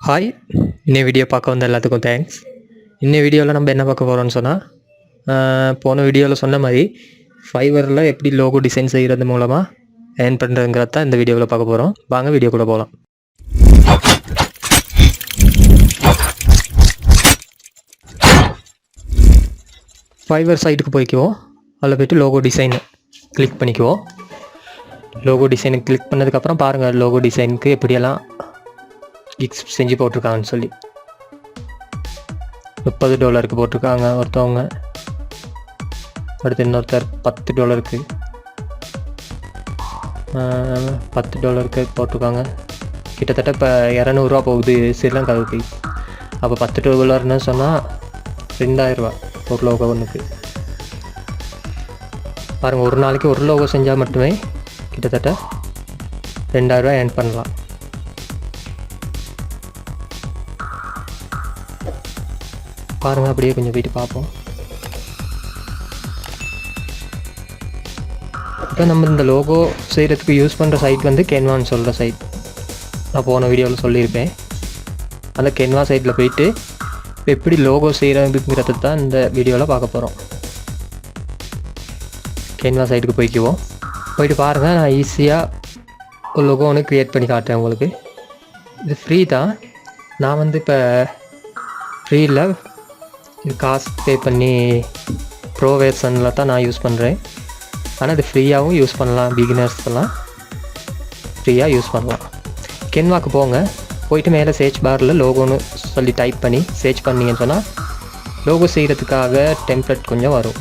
Hi, இன்னை video பார்க்க வந்த எல்லாத்துக்கும் தேங்க்ஸ். இன்னை வீடியோவில் நம்ம என்ன பார்க்க போகிறோம்னு சொன்னால், போன வீடியோவில் சொன்ன மாதிரி ஃபைவரில் எப்படி லோகோ டிசைன் செய்கிறது மூலமாக ஏர்ன் பண்ணுறதுங்கிறது தான் இந்த வீடியோவில் பார்க்க போகிறோம். வாங்க வீடியோக்குள்ளே போகலாம். ஃபைவர் சைட்டுக்கு போய்க்குவோம். அதில் போய்ட்டு லோகோ டிசைனை கிளிக் பண்ணிக்குவோம். லோகோ டிசைனை கிளிக் பண்ணதுக்கப்புறம் பாருங்கள் லோகோ டிசைனுக்கு எப்படியெல்லாம் கிக்ஸ் செஞ்சு போட்டிருக்காங்கன்னு சொல்லி. $30 போட்டிருக்காங்க ஒருத்தவங்க. அடுத்து இன்னொருத்தர் $10 $10 போட்டிருக்காங்க. கிட்டத்தட்ட இப்போ $200 போகுது ஸ்ரீலங்காவுக்கு. அப்போ $10 சொன்னால் $2000 ஒரு லோகோ ஒன்றுக்கு. பாருங்கள், ஒரு நாளைக்கு ஒரு லோகோ செஞ்சால் மட்டுமே கிட்டத்தட்ட $2000 ஏர்ன் பண்ணலாம். பாருங்கள், அப்படியே கொஞ்சம் போயிட்டு பார்ப்போம். இப்போ நம்ம இந்த லோகோ செய்கிறதுக்கு யூஸ் பண்ணுற சைட் வந்து கேன்வான்னு சொல்கிற சைட். நான் போன வீடியோவில் சொல்லியிருப்பேன். அந்த கேன்வா சைட்டில் போயிட்டு இப்போ எப்படி லோகோ செய்கிறதுங்கிறது தான் இந்த வீடியோவில் பார்க்க போகிறோம். கேன்வா சைட்டுக்கு போய்க்குவோம். போயிட்டு பாருங்கள், நான் ஈஸியாக ஒரு லோகோ ஒன்று க்ரியேட் பண்ணி காட்டுறேன் உங்களுக்கு. இது ஃப்ரீ தான். நான் வந்து இப்போ ஃப்ரீயில் இது காசு பே பண்ணி ப்ரோ வெர்ஷனில் தான் நான் யூஸ் பண்ணுறேன். ஆனால் இது ஃப்ரீயாகவும் யூஸ் பண்ணலாம். பிகினர்ஸ்லாம் ஃப்ரீயாக யூஸ் பண்ணலாம். கென்வாக்கு போங்க. போயிட்டு மேலே சர்ச் பாரில் லோகோன்னு சொல்லி டைப் பண்ணி சர்ச் பண்ணிங்கன்னு சொன்னால் லோகோ செய்கிறதுக்காக டெம்ப்ளேட் கொஞ்சம் வரும்.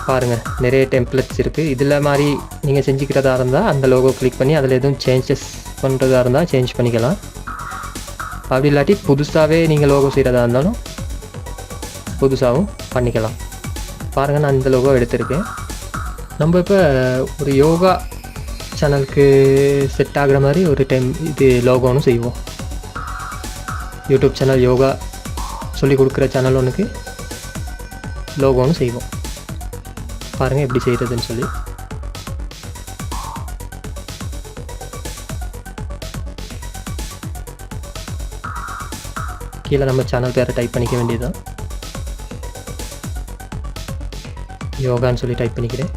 பாருங்கள், நிறைய டெம்ப்ளேட்ஸ் இருக்குது. இதில் மாதிரி நீங்கள் செஞ்சுக்கிறதா இருந்தால் அந்த லோகோ கிளிக் பண்ணி அதில் எதுவும் சேஞ்சஸ் பண்ணுறதா இருந்தால் சேஞ்ச் பண்ணிக்கலாம். அப்படி இல்லாட்டி புதுசாகவே நீங்கள் லோகோ செய்கிறதா இருந்தாலும் புதுசாகவும் பண்ணிக்கலாம். பாருங்கள், நான் இந்த லோகோ எடுத்திருக்கேன். நம்ம இப்போ ஒரு யோகா சேனலுக்கு செட் ஆகிற மாதிரி ஒரு இது லோகோன்னு செய்வோம். யூடியூப் சேனல் யோகா சொல்லி கொடுக்குற சேனல் ஒன்றுக்கு லோகோன்னு செய்வோம். பாருங்கள் எப்படி செய்கிறதுன்னு சொல்லி. கீழே நம்ம சேனல் பேரை டைப் பண்ணிக்க வேண்டியதுதான். யோகான்னு சொல்லி டைப் பண்ணிக்கிறேன்.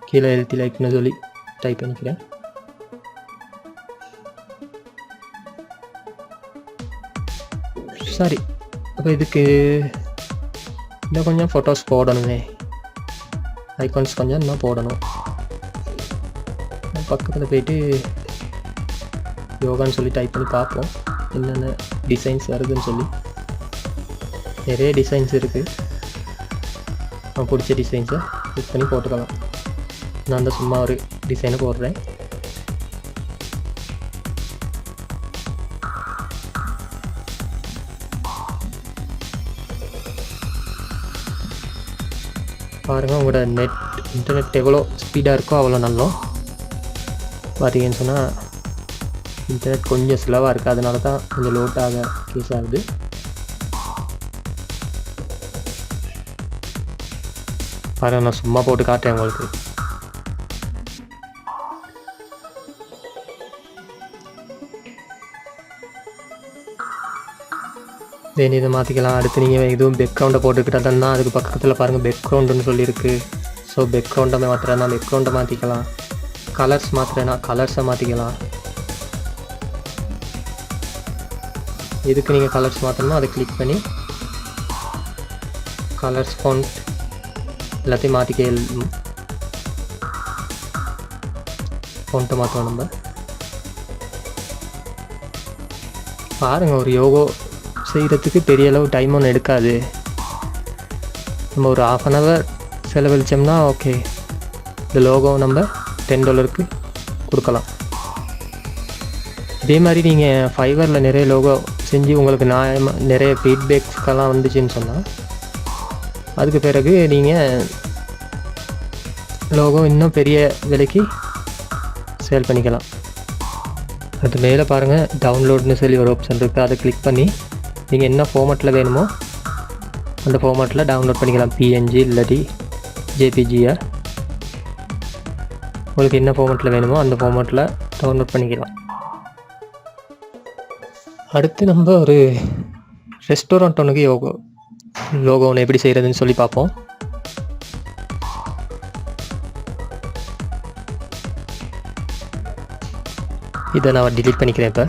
கீழே எழுதி லைக்னு சொல்லி டைப் பண்ணிக்கிறேன். சரி, அப்போ இதுக்கு இன்னும் கொஞ்சம் ஃபோட்டோஸ் போடணுமே. ஐகான்ஸ் கொஞ்சம் இன்னும் போடணும். பக்கத்தில் போயிட்டு யோகான்னு சொல்லி டைப் பண்ணி பார்ப்போம் என்னென்ன டிசைன்ஸ் வருதுன்னு சொல்லி. நிறைய டிசைன்ஸ் இருக்குது. நான் பிடிச்ச டிசைன்ஸை கிளிக் பண்ணி போட்டுக்கலாம். நான் அந்த சும்மா ஒரு டிசைனை போடுறேன். பாருங்கள், உங்களோட இன்டர்நெட் எவ்வளோ ஸ்பீடாக இருக்கோ அவ்வளோ நல்லா. பார்த்தீங்கன்னு சொன்னால் இன்டர்நெட் கொஞ்சம் ஸ்லோவாக இருக்குது. அதனால தான் கொஞ்சம் லோட்டாக கேஸ் ஆகுது. பாருங்கள், நான் சும்மா போட்டு காட்டுறேன் உங்களுக்கு. தென் இதை மாற்றிக்கலாம். அடுத்து நீங்கள் எதுவும் பேக்ரவுண்டை போட்டுக்கிட்டா அதுக்கு பக்கத்தில் பாருங்கள் பேக்ரவுண்டுன்னு சொல்லியிருக்கு. ஸோ பேக்ரவுண்டை மாற்றுறேன்னா பேக்ரவுண்டை மாற்றிக்கலாம். கலர்ஸ் மாற்றுறேன்னா கலர்ஸை மாற்றிக்கலாம். இதுக்கு நீங்கள் கலர்ஸ் மாற்றணுமோ அதை கிளிக் பண்ணி கலர்ஸ் ஃபாண்ட் எல்லாத்தையும் மாற்றிக்க. ஃபாண்ட்டை மாற்றுவோம் நம்ம. பாருங்கள், ஒரு யோகோ செய்கிறதுக்கு பெரிய அளவு டைம் ஒன்று எடுக்காது. நம்ம ஒரு ½ hour செலவழித்தோம்னா ஓகே, இந்த லோகோ நம்ம $10 கொடுக்கலாம். இதே மாதிரி நீங்கள் ஃபைவரில் நிறைய லோகோ செஞ்சு உங்களுக்கு நிறைய ஃபீட்பேக்ஸ்க்கெல்லாம் வந்துச்சுன்னு சொன்னால் அதுக்கு பிறகு நீங்கள் லோகோ இன்னும் பெரிய விலைக்கு சேல் பண்ணிக்கலாம். அது மேலே பாருங்கள் டவுன்லோட்னு சொல்லி ஒரு ஆப்ஷன் இருக்குது. அதை கிளிக் பண்ணி நீங்கள் என்ன ஃபார்மேட்டில் வேணுமோ அந்த ஃபார்மேட்டில் டவுன்லோட் பண்ணிக்கலாம். பிஎன்ஜி இல்லாட்டி ஜேபிஜியை உங்களுக்கு என்ன ஃபார்மேட்டில் வேணுமோ அந்த ஃபார்மேட்டில் டவுன்லோட் பண்ணிக்கலாம். அடுத்து நம்ம ஒரு ரெஸ்டாரண்ட் ஒன்றுக்கு லோகோ ஒன்று எப்படி செய்கிறதுன்னு சொல்லி பார்ப்போம். இதை நான் டிலீட் பண்ணிக்கிறேன். இப்போ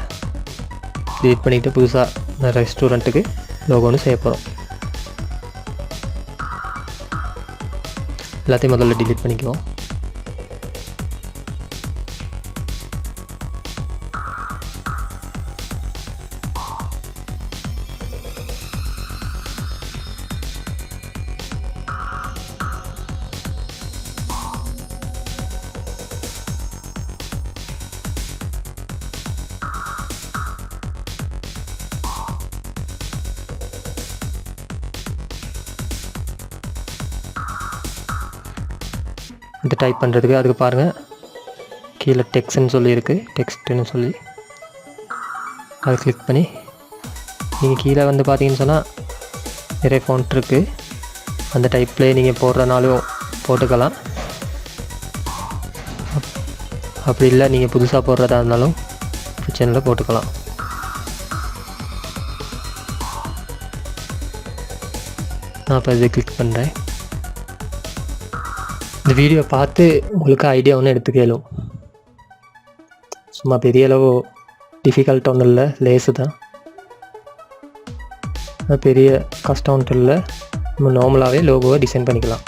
டிலீட் பண்ணிவிட்டு புதுசாக ரெஸ்டாரண்ட்டுக்கு லோகோ ஒன்று செய்ய போகிறோம். எல்லாத்தையும் முதல்ல டிலீட் பண்ணிக்குவோம். இது டைப் பண்ணுறதுக்கு அதுக்கு பாருங்கள் கீழே டெக்ஸ்ட்னு சொல்லியிருக்கு. டெக்ஸ்ட்டுன்னு சொல்லி அதை கிளிக் பண்ணி நீங்கள் கீழே வந்து பார்த்தீங்கன்னு சொன்னால் நிறைய ஃபாண்ட் இருக்குது. அந்த டைப்லேயே நீங்கள் போடுறனாலும் போட்டுக்கலாம். அப்படி இல்லை நீங்கள் புதுசாக போடுறதா இருந்தாலும் கிச்சனில் போட்டுக்கலாம். நான் இப்போ இதை கிளிக் பண்ணுறேன். இந்த வீடியோ பார்த்து உங்களுக்கு ஐடியா ஒன்று எடுத்துக்கலும். சும்மா பெரிய அளவு டிஃபிகல்ட் ஒன்றும் இல்லை, லேஸு தான். பெரிய கஷ்டம் ஒன்றும் இல்லை. நம்ம நார்மலாகவே லோகோவை டிசைன் பண்ணிக்கலாம்.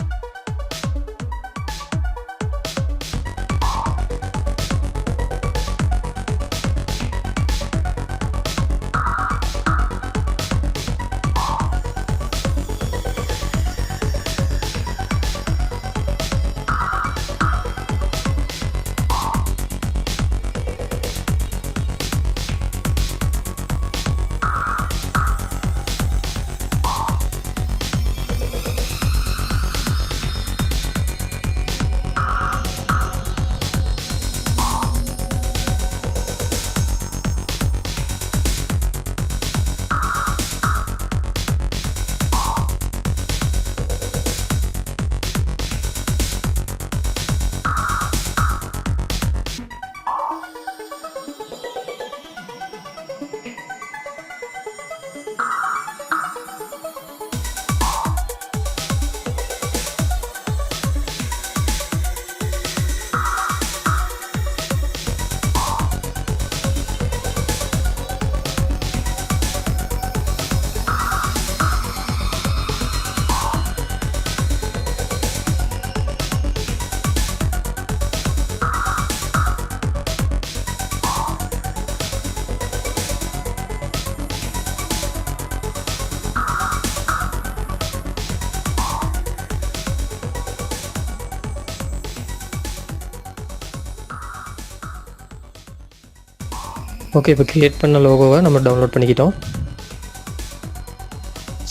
ஓகே, இப்போ க்ரியேட் பண்ண லோகோவை நம்ம டவுன்லோட் பண்ணிக்கிட்டோம்.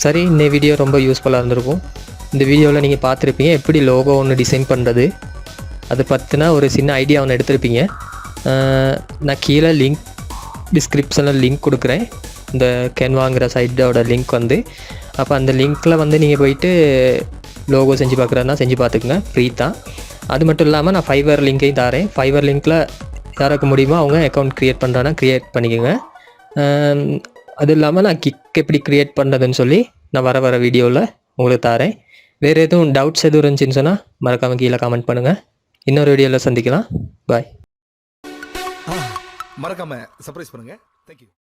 சரி, இந்த வீடியோ ரொம்ப யூஸ்ஃபுல்லாக இருந்திருக்கும். இந்த வீடியோவில் நீங்கள் பார்த்துருப்பீங்க எப்படி லோகோ ஒன்று டிசைன் பண்ணுறது, அதை பற்றின ஒரு சின்ன ஐடியா ஒன்று எடுத்திருப்பீங்க. நான் கீழே லிங்க் டிஸ்கிரிப்ஷனில் லிங்க் கொடுக்குறேன். இந்த கேன்வாங்கிற சைட்டோட லிங்க் வந்து, அப்போ அந்த லிங்க்கில் வந்து நீங்கள் போயிட்டு லோகோ செஞ்சு பார்க்குறதுனா செஞ்சு பார்த்துக்குங்க, ஃப்ரீ தான். அது மட்டும் இல்லாமல் நான் ஃபைவர் லிங்க்கையும் தரேன். ஃபைவர் லிங்க்கில் யாருக்கு முடியுமோ அவங்க அக்கௌண்ட் க்ரியேட் பண்ணுறான்னா க்ரியேட் பண்ணிக்கோங்க. அது இல்லாமல் நான் கிக் எப்படி க்ரியேட் பண்ணுறதுன்னு சொல்லி நான் வர வீடியோவில் உங்களுக்கு தரேன். வேறு எதுவும் டவுட்ஸ் எதுவும் இருந்துச்சுன்னு சொன்னால் மறக்காமல் கீழே கமெண்ட் பண்ணுங்கள். இன்னொரு வீடியோவில் சந்திக்கலாம். பாய். மறக்காமல் சர்ப்ரைஸ் பண்ணுங்கள். தேங்க்யூ.